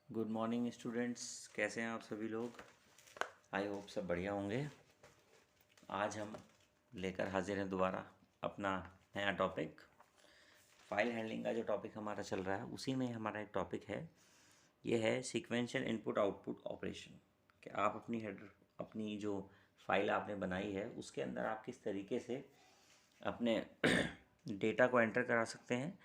Good morning students, कैसे हैं आप सभी लोग। आई होप सब बढ़िया होंगे। आज हम लेकर हाजिर हैं दोबारा अपना नया टॉपिक। फाइल हैंडलिंग का जो टॉपिक हमारा चल रहा है उसी में हमारा एक टॉपिक है, ये है सीक्वेंशियल इनपुट आउटपुट ऑपरेशन। कि आप अपनी जो फाइल आपने बनाई है उसके अंदर आप किस तरीके से अपने डेटा को एंटर करा सकते हैं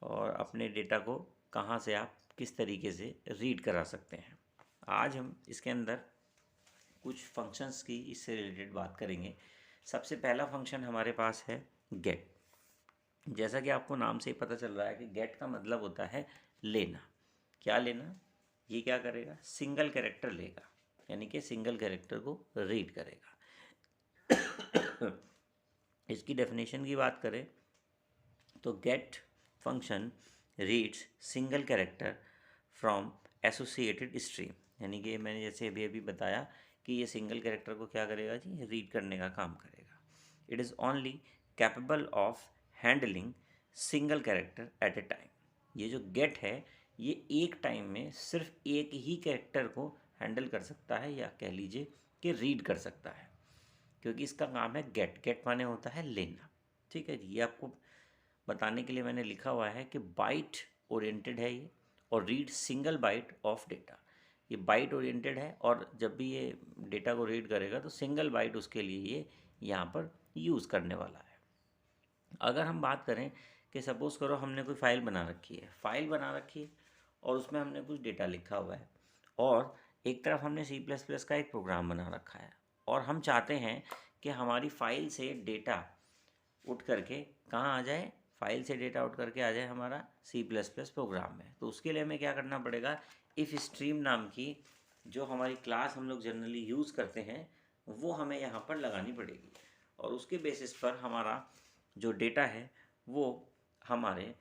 और अपने डेटा को कहाँ से आप किस तरीके से रीड करा सकते हैं। आज हम इसके अंदर कुछ फंक्शंस की इससे रिलेटेड बात करेंगे। सबसे पहला फंक्शन हमारे पास है गेट। जैसा कि आपको नाम से ही पता चल रहा है कि गेट का मतलब होता है लेना। क्या लेना? ये क्या करेगा? सिंगल कैरेक्टर लेगा, यानी कि सिंगल कैरेक्टर को रीड करेगा। इसकी डेफिनेशन की बात करें तो get function reads single character from associated stream, यानी कि मैंने जैसे अभी अभी बताया कि ये सिंगल कैरेक्टर को क्या करेगा जी, रीड करने का काम करेगा। It is only capable of handling single character eight A time. ये जो गेट है ये एक टाइम में सिर्फ एक ही कैरेक्टर को हैंडल कर सकता है, या कह लीजिए कि रीड कर सकता है, क्योंकि इसका काम है गेट। गेट माने होता है लेना। ठीक है जी, ये आपको बताने के लिए मैंने लिखा हुआ है कि बाइट ओरिएंटेड है ये, और read single byte of data. ये बाइट ओरिएंटेड है और जब भी ये डेटा को रीड करेगा तो सिंगल बाइट उसके लिए ये यहाँ पर यूज़ करने वाला है। अगर हम बात करें कि सपोज़ करो हमने कोई फ़ाइल बना रखी है, और उसमें हमने कुछ डेटा लिखा हुआ है, और एक तरफ हमने C++ का एक प्रोग्राम बना रखा है, और हम चाहते हैं कि हमारी फ़ाइल से डेटा उठ करके कहाँ आ जाए, फाइल से डेटा उठ करके आ जाए हमारा C++ प्रोग्राम में। तो उसके लिए हमें क्या करना पड़ेगा, इफ़ स्ट्रीम नाम की जो हमारी क्लास हम लोग जनरली यूज़ करते हैं वो हमें यहाँ पर लगानी पड़ेगी, और उसके बेसिस पर हमारा जो डेटा है वो हमारे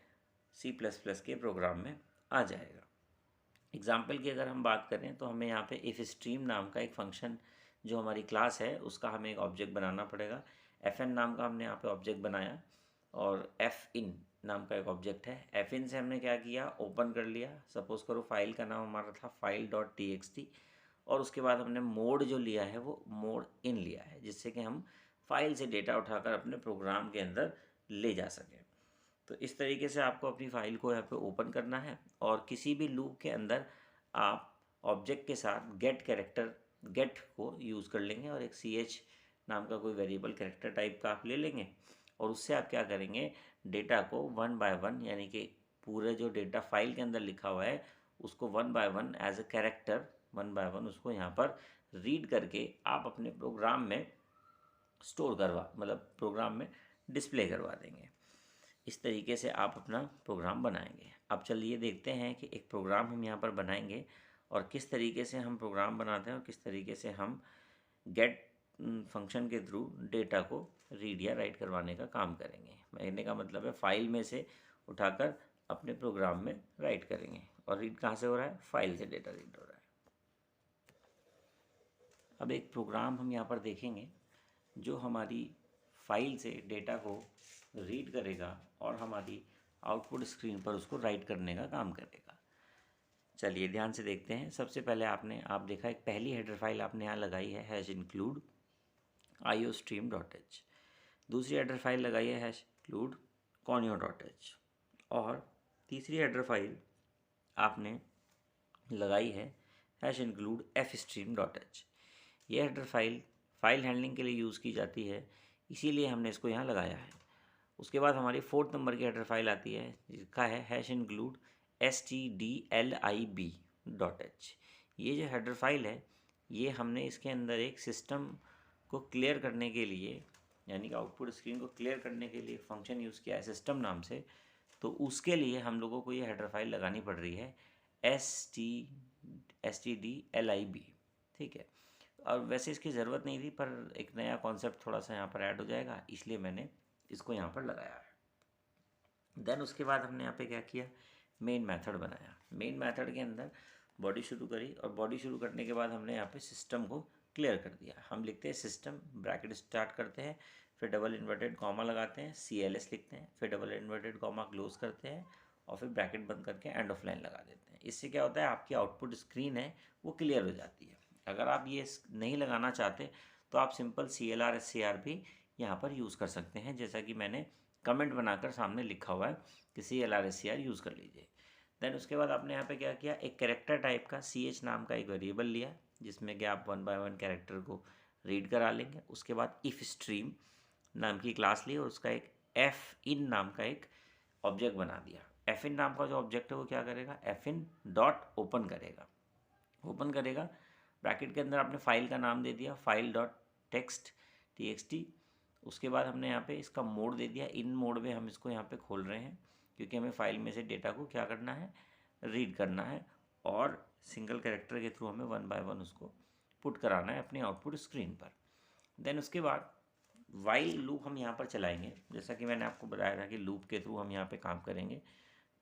C++ के प्रोग्राम में आ जाएगा। एग्जाम्पल की अगर हम बात करें तो हमें यहाँ पे इफ़ स्ट्रीम नाम का एक फंक्शन जो हमारी क्लास है उसका हमें एक ऑब्जेक्ट बनाना पड़ेगा। fn नाम का हमने यहाँ पे ऑब्जेक्ट बनाया, और fin नाम का एक ऑब्जेक्ट है। fin से हमने क्या किया, ओपन कर लिया। सपोज़ करो फाइल का नाम हमारा था file.txt, और उसके बाद हमने मोड जो लिया है वो मोड इन लिया है, जिससे कि हम फाइल से डेटा उठाकर अपने प्रोग्राम के अंदर ले जा सकें। तो इस तरीके से आपको अपनी फ़ाइल को यहाँ पे ओपन करना है, और किसी भी लूप के अंदर आप ऑब्जेक्ट के साथ गेट को यूज़ कर लेंगे, और एक ch नाम का कोई वेरिएबल कैरेक्टर टाइप का आप ले लेंगे, और उससे आप क्या करेंगे, डेटा को वन बाय वन, यानी कि पूरे जो डेटा फाइल के अंदर लिखा हुआ है उसको one by one as a character, one by one उसको यहाँ पर रीड करके आप अपने प्रोग्राम में स्टोर करवा, मतलब प्रोग्राम में डिस्प्ले करवा देंगे। इस तरीके से आप अपना प्रोग्राम बनाएंगे। अब चलिए देखते हैं कि एक प्रोग्राम हम यहाँ पर बनाएंगे और किस तरीके से हम प्रोग्राम बनाते हैं, और किस तरीके से हम गेट फंक्शन के थ्रू डेटा को रीड या राइट करवाने का काम करेंगे। कहने का मतलब है फाइल में से उठाकर अपने प्रोग्राम में राइट करेंगे, और रीड कहाँ से हो रहा है, फाइल से डेटा रीड हो रहा है। अब एक प्रोग्राम हम यहाँ पर देखेंगे जो हमारी फाइल से डेटा को रीड करेगा और हमारी आउटपुट स्क्रीन पर उसको राइट करने का काम करेगा। चलिए ध्यान से देखते हैं। सबसे पहले आप देखा एक पहली हेडर फाइल आपने यहाँ लगाई है #include iostream.h। दूसरी हेडर फाइल लगाई है #include conio.h, और तीसरी हेडर फाइल आपने लगाई है #include fstream.h। ये हेडर फाइल हैंडलिंग के लिए यूज़ की जाती है, इसीलिए हमने इसको यहाँ लगाया है। उसके बाद हमारी 4th नंबर की हेडर फाइल आती है जिसका है #include stdlib.h। ये जो हेडर फाइल है ये हमने इसके अंदर एक सिस्टम को क्लियर करने के लिए, यानी कि आउटपुट स्क्रीन को क्लियर करने के लिए एक फंक्शन यूज़ किया है सिस्टम नाम से। तो उसके लिए हम लोगों को ये हेडर फाइल लगानी पड़ रही है stdlib। ठीक है, और वैसे इसकी ज़रूरत नहीं थी, पर एक नया कॉन्सेप्ट थोड़ा सा यहाँ पर ऐड हो जाएगा, इसलिए मैंने इसको यहाँ पर लगाया है। देन उसके बाद हमने यहाँ पे क्या किया, मेन मेथड बनाया। मेन मेथड के अंदर बॉडी शुरू करी, और बॉडी शुरू करने के बाद हमने यहाँ पे सिस्टम को क्लियर कर दिया। हम लिखते हैं सिस्टम, ब्रैकेट स्टार्ट करते हैं, फिर डबल इन्वर्टेड कॉमा लगाते हैं, CLS लिखते हैं, फिर डबल इन्वर्टेड कॉमा क्लोज करते हैं, और फिर ब्रैकेट बंद करके एंड ऑफ लाइन लगा देते हैं। इससे क्या होता है, आपकी आउटपुट स्क्रीन है वो क्लियर हो जाती है। अगर आप ये नहीं लगाना चाहते तो आप सिंपल CLR SCR भी यहाँ पर यूज़ कर सकते हैं, जैसा कि मैंने कमेंट बनाकर सामने लिखा हुआ है कि CLR SCR यूज़ कर लीजिए। देन उसके बाद आपने यहाँ पे क्या किया, एक कैरेक्टर टाइप का CH नाम का एक वेरिएबल लिया, जिसमें कि आप 1 बाय 1 कैरेक्टर को रीड करा लेंगे। उसके बाद इफ स्ट्रीम नाम की क्लास ली और उसका एक एफ इन नाम का एक ऑब्जेक्ट बना दिया। एफ इन नाम का जो ऑब्जेक्ट है वो क्या करेगा, एफ इन डॉट ओपन करेगा। ओपन करेगा, ब्रैकेट के अंदर आपने फाइल का नाम दे दिया, फाइल डॉट टेक्स्ट TXT। उसके बाद हमने यहाँ पे इसका मोड दे दिया, इन मोड में हम इसको यहाँ पे खोल रहे हैं, क्योंकि हमें फाइल में से डेटा को क्या करना है, रीड करना है, और सिंगल कैरेक्टर के थ्रू हमें 1 बाय 1 उसको पुट कराना है अपनी आउटपुट स्क्रीन पर। देन उसके बाद वाइल लूप हम यहाँ पर चलाएंगे, जैसा कि मैंने आपको बताया था कि लूप के थ्रू हम यहाँ पे काम करेंगे।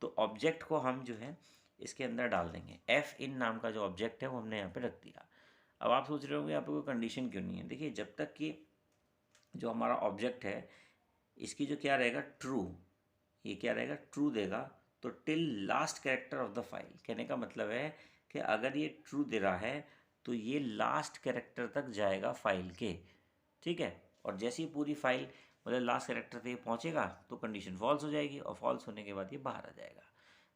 तो ऑब्जेक्ट को हम जो है इसके अंदर डाल देंगे। एफ इन नाम का जो ऑब्जेक्ट है वो हमने यहाँ पे रख दिया। अब आप सोच रहे होंगे यहाँ पे कोई कंडीशन क्यों नहीं है। देखिए, जब तक कि जो हमारा ऑब्जेक्ट है इसकी जो क्या रहेगा, ट्रू, ये क्या रहेगा, ट्रू देगा, तो till last character of the file. कहने का मतलब है कि अगर ये ट्रू दे रहा है तो ये लास्ट कैरेक्टर तक जाएगा फाइल के, ठीक है। और जैसे ही पूरी फाइल मतलब लास्ट कैरेक्टर तक पहुँचेगा तो कंडीशन फॉल्स हो जाएगी, और फॉल्स होने के बाद ये बाहर आ जाएगा।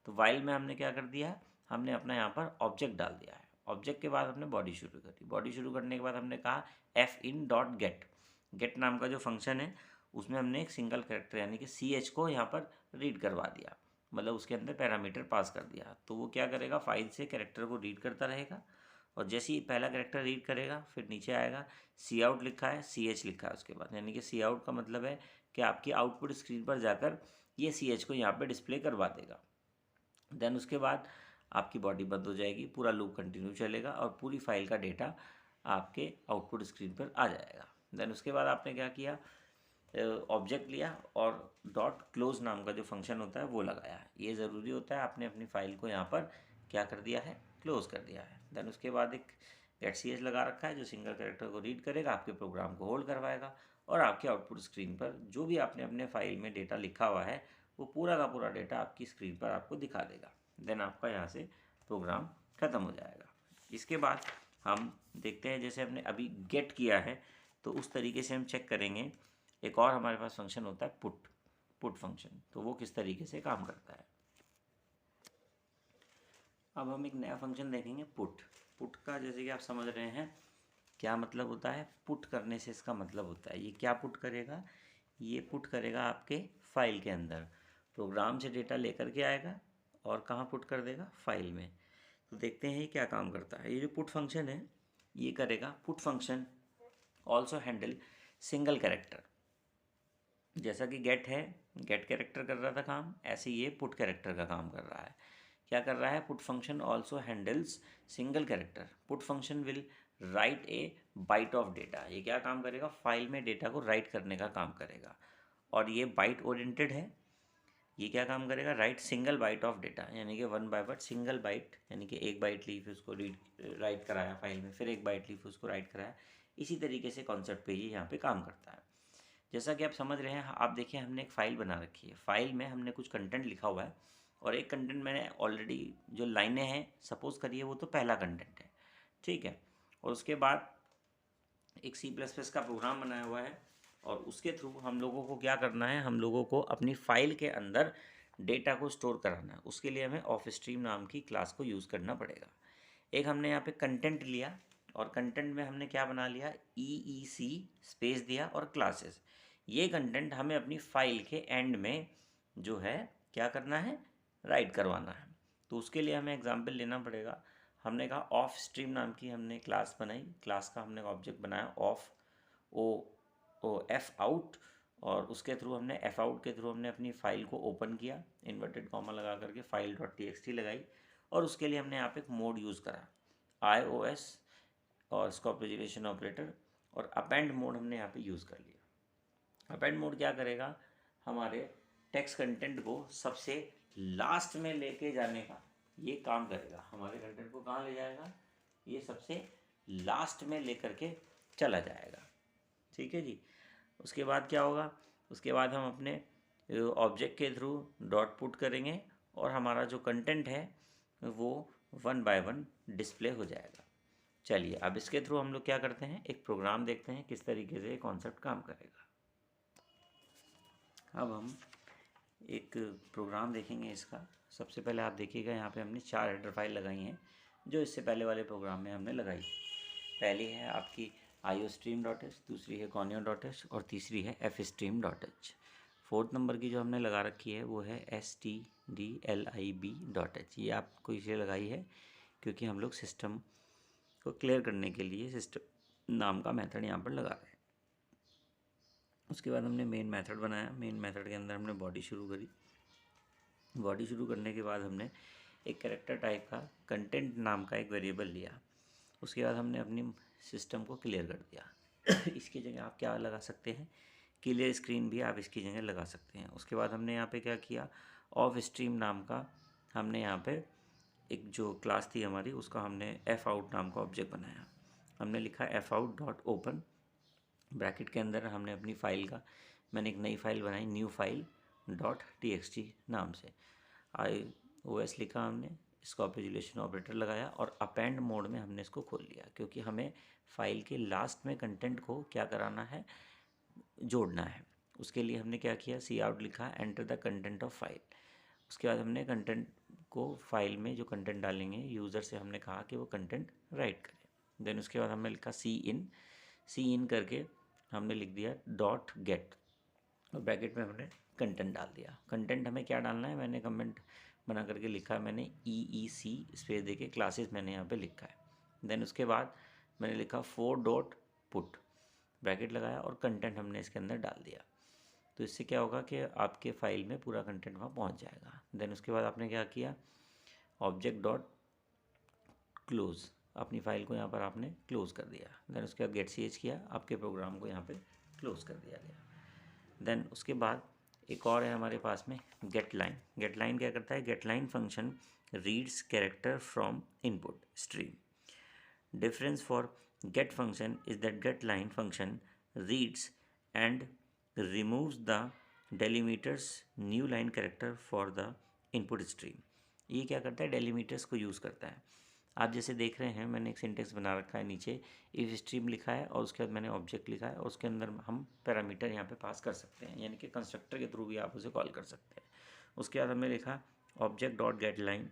तो वाइल में हमने क्या कर दिया, हमने अपना यहाँ पर ऑब्जेक्ट डाल दिया है। ऑब्जेक्ट के बाद हमने बॉडी शुरू कर दी। बॉडी शुरू करने के बाद हमने कहा F in dot get. Get नाम का जो फंक्शन है उसमें हमने एक सिंगल कैरेक्टर यानी कि CH को यहाँ पर रीड करवा दिया, मतलब उसके अंदर पैरामीटर पास कर दिया। तो वो क्या करेगा, फाइल से कैरेक्टर को रीड करता रहेगा, और जैसे ही पहला कैरेक्टर रीड करेगा फिर नीचे आएगा सी आउट लिखा है, CH लिखा है उसके बाद, यानी कि सी आउट का मतलब है कि आपकी आउटपुट स्क्रीन पर जाकर ये CH को यहाँ पर डिस्प्ले करवा देगा। देन उसके बाद आपकी बॉडी बंद हो जाएगी, पूरा लूप कंटिन्यू चलेगा और पूरी फाइल का डेटा आपके आउटपुट स्क्रीन पर आ जाएगा। देन उसके बाद आपने क्या किया, ऑब्जेक्ट लिया और डॉट क्लोज नाम का जो फंक्शन होता है वो लगाया है। ये ज़रूरी होता है, आपने अपनी फाइल को यहाँ पर क्या कर दिया है, क्लोज कर दिया है। देन उसके बाद एक गेट CH लगा रखा है जो सिंगल कैरेक्टर को रीड करेगा, आपके प्रोग्राम को होल्ड करवाएगा, और आपके आउटपुट स्क्रीन पर जो भी आपने अपने फाइल में डेटा लिखा हुआ है वो पूरा का पूरा डेटा आपकी स्क्रीन पर आपको दिखा देगा। देन आपका यहाँ से प्रोग्राम ख़त्म हो जाएगा। इसके बाद हम देखते हैं, जैसे हमने अभी गेट किया है तो उस तरीके से हम चेक करेंगे। एक और हमारे पास फंक्शन होता है पुट फंक्शन, तो वो किस तरीके से काम करता है। अब हम एक नया फंक्शन देखेंगे, पुट का जैसे कि आप समझ रहे हैं क्या मतलब होता है। पुट करने से इसका मतलब होता है, ये क्या पुट करेगा, ये पुट करेगा आपके फाइल के अंदर, प्रोग्राम से डेटा लेकर के आएगा और कहाँ पुट कर देगा, फाइल में। तो देखते हैं ये क्या काम करता है। ये जो पुट फंक्शन है ये करेगा, put function also handle single character. जैसा कि गेट है, गेट कैरेक्टर कर रहा था काम, ऐसे ये पुट कैरेक्टर का काम कर रहा है। क्या कर रहा है, put function also handles single character. Put function will write A bite of data. ये क्या काम करेगा, फाइल में डेटा को राइट करने का काम करेगा, और ये बाइट ओरिएंटेड है। ये क्या काम करेगा, write single byte of data, यानी कि 1 बाय 1 सिंगल बाइट, यानी कि एक बाइट ली फिर उसको राइट कराया फाइल में, फिर एक बाइट ली फिर उसको राइट कराया। इसी तरीके से कॉन्सेप्ट पे ये यहाँ पे काम करता है। जैसा कि आप समझ रहे हैं, आप देखिए हमने एक फ़ाइल बना रखी है, फाइल में हमने कुछ कंटेंट लिखा हुआ है, और एक कंटेंट मैंने ऑलरेडी जो लाइनें हैं सपोज़ करिए वो तो पहला कंटेंट है, ठीक है। और उसके बाद एक C++ का प्रोग्राम बनाया हुआ है, और उसके थ्रू हम लोगों को क्या करना है, हम लोगों को अपनी फ़ाइल के अंदर डेटा को स्टोर कराना है। उसके लिए हमें ऑफ स्ट्रीम नाम की क्लास को यूज़ करना पड़ेगा। एक हमने यहाँ पे कंटेंट लिया, और कंटेंट में हमने क्या बना लिया, EEC स्पेस दिया और क्लासेस। ये कंटेंट हमें अपनी फ़ाइल के एंड में जो है क्या करना है, राइट करवाना है। तो उसके लिए हमें एग्जांपल लेना पड़ेगा। हमने कहा ऑफ स्ट्रीम नाम की हमने क्लास बनाई, क्लास का हमने ऑब्जेक्ट बनाया ऑफ एफ आउट, और उसके थ्रू हमने एफ आउट के थ्रू हमने अपनी फ़ाइल को ओपन किया, इन्वर्टेड कॉमा लगा करके फाइल .txt लगाई, और उसके लिए हमने यहाँ पे एक मोड यूज़ करा iOS और स्कोप रेजोल्यूशन ऑपरेटर, और अपेंड मोड हमने यहाँ पे यूज़ कर लिया। अपेंड मोड क्या करेगा, हमारे टेक्स्ट कंटेंट को सबसे लास्ट में लेके जाने का ये काम करेगा। हमारे कंटेंट को कहाँ ले जाएगा, ये सबसे लास्ट में लेकर के चला जाएगा, ठीक है जी। उसके बाद क्या होगा, उसके बाद हम अपने ऑब्जेक्ट के थ्रू डॉट पुट करेंगे, और हमारा जो कंटेंट है वो 1 बाय 1 डिस्प्ले हो जाएगा। चलिए अब इसके थ्रू हम लोग क्या करते हैं, एक प्रोग्राम देखते हैं किस तरीके से कॉन्सेप्ट काम करेगा। अब हम एक प्रोग्राम देखेंगे इसका। सबसे पहले आप देखिएगा यहाँ पे हमने 4 हेडर फाइल लगाई हैं जो इससे पहले वाले प्रोग्राम में हमने लगाई। पहली है आपकी iostream.h, दूसरी है conio.h और तीसरी है fstream.h। फोर्थ नंबर की जो हमने लगा रखी है वो है stdlib.h। ये आपको इसलिए लगाई है क्योंकि हम लोग सिस्टम को क्लियर करने के लिए सिस्टम नाम का मेथड यहाँ पर लगा रहे हैं। उसके बाद हमने मेन मेथड बनाया। मेन मेथड के अंदर हमने बॉडी शुरू करी। बॉडी शुरू करने के बाद हमने एक कैरेक्टर टाइप का कंटेंट नाम का एक वेरिएबल लिया। उसके बाद हमने अपनी सिस्टम को क्लियर कर दिया। इसकी जगह आप क्या लगा सकते हैं, क्लियर स्क्रीन भी आप इसकी जगह लगा सकते हैं। उसके बाद हमने यहाँ पे क्या किया, ऑफ स्ट्रीम नाम का हमने यहाँ पे एक जो क्लास थी हमारी उसका हमने एफ आउट नाम का ऑब्जेक्ट बनाया। हमने लिखा F out dot open, bracket के अंदर हमने अपनी फ़ाइल का, मैंने एक नई फाइल बनाई न्यू फाइल डॉट txt नाम से। iOS लिखा हमने, स्कोप रेजोल्यूशन ऑपरेटर लगाया और अपेंड मोड में हमने इसको खोल लिया क्योंकि हमें फाइल के लास्ट में कंटेंट को क्या कराना है, जोड़ना है। उसके लिए हमने क्या किया, सी आउट लिखा, enter the content of file. उसके बाद हमने कंटेंट को फाइल में जो कंटेंट डालेंगे यूज़र से हमने कहा कि वो कंटेंट राइट करें। देन उसके बाद हमने लिखा सी इन करके हमने लिख दिया डॉट गेट और ब्रैकेट में हमने कंटेंट डाल दिया। कंटेंट हमें क्या डालना है, मैंने कमेंट बना करके लिखा है, मैंने EEC स्पेस देके क्लासेस मैंने यहाँ पे लिखा है। देन उसके बाद मैंने लिखा 4 डॉट पुट, ब्रैकेट लगाया और कंटेंट हमने इसके अंदर डाल दिया। तो इससे क्या होगा कि आपके फाइल में पूरा कंटेंट वहाँ पहुँच जाएगा। देन उसके बाद आपने क्या किया, ऑब्जेक्ट डॉट क्लोज, अपनी फाइल को यहाँ पर आपने क्लोज कर दिया। देन उसके बाद गेट ch किया, आपके प्रोग्राम को यहाँ पे क्लोज कर दिया गया। देन उसके बाद एक और है हमारे पास में गेट लाइन। गेट लाइन क्या करता है, get line function reads character from input stream. Difference for get function is that get line function reads and removes the delimiters new line character for the input stream. ये क्या करता है, डेलीमीटर्स को use करता है। आप जैसे देख रहे हैं मैंने एक सिंटेक्स बना रखा है, नीचे इफ स्ट्रीम लिखा है और उसके बाद मैंने ऑब्जेक्ट लिखा है और उसके अंदर हम पैरामीटर यहाँ पे पास कर सकते हैं, यानी कि कंस्ट्रक्टर के थ्रू भी आप उसे कॉल कर सकते हैं। उसके बाद हमने लिखा object dot gate line,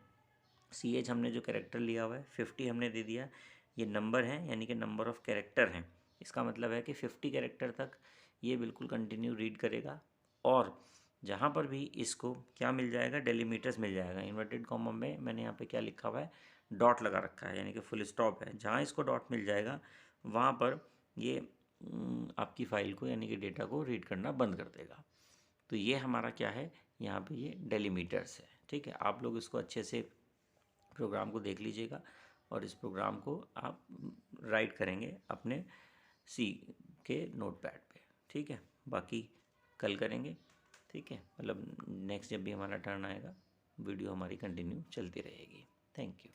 CH हमने जो कैरेक्टर लिया हुआ है 50 हमने दे दिया। ये नंबर है यानी कि नंबर ऑफ़ कैरेक्टर हैं, इसका मतलब है कि 50 कैरेक्टर तक ये बिल्कुल कंटिन्यू रीड करेगा। और जहाँ पर भी इसको क्या मिल जाएगा, डेलीमीटर्स मिल जाएगा। इन्वर्टेड कॉमा में मैंने यहाँ पे क्या लिखा हुआ है, डॉट लगा रखा है, यानी कि फुल स्टॉप है। जहाँ इसको डॉट मिल जाएगा वहाँ पर ये आपकी फ़ाइल को यानी कि डेटा को रीड करना बंद कर देगा। तो ये हमारा क्या है, यहाँ पे ये डेलीमीटर्स है। ठीक है, आप लोग इसको अच्छे से प्रोग्राम को देख लीजिएगा और इस प्रोग्राम को आप राइट करेंगे अपने सी के नोटपैड पे। ठीक है, बाकी कल करेंगे। ठीक है, मतलब नेक्स्ट जब भी हमारा टर्न आएगा वीडियो हमारी कंटिन्यू चलती रहेगी। Thank you.